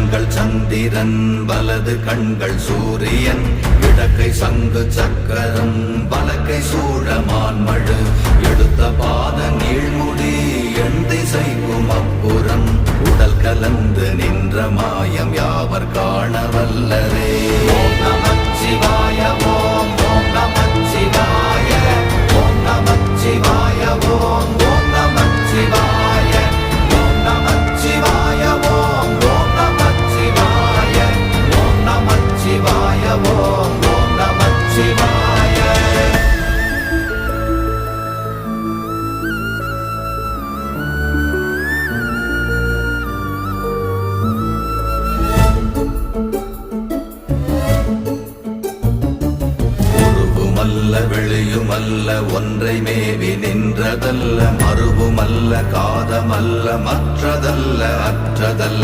கண்கள் சந்திரன் வலது கண்கள் சூரியன் இடக்கை சங்கு சக்கரம் வலக்கை சூழமான்மழு எடுத்த பாத நீழ்முடி எண் திசைக்கும் அப்புறம் உடல் கலந்து நின்ற மாயம் யாவர் காண வல்லரே. ஓம் நமச்சிவாய ஓம் ஓம் நமச்சிவாய ஓம் நமச்சிவாய ஓம் ஓம் நமச்சிவாய ஓம் நமச்சிவாய ஓம் ஓம் நமச்சிவாய ஓம் நமச்சிவாய ஓம் ஓம் நமச்சிவாய. உருவுமல்ல வெளியுமல்ல ஒன்றை மேவி நின்றதல்ல மறுவுமல்ல காதமல்ல மற்றதல்ல அற்றதல்ல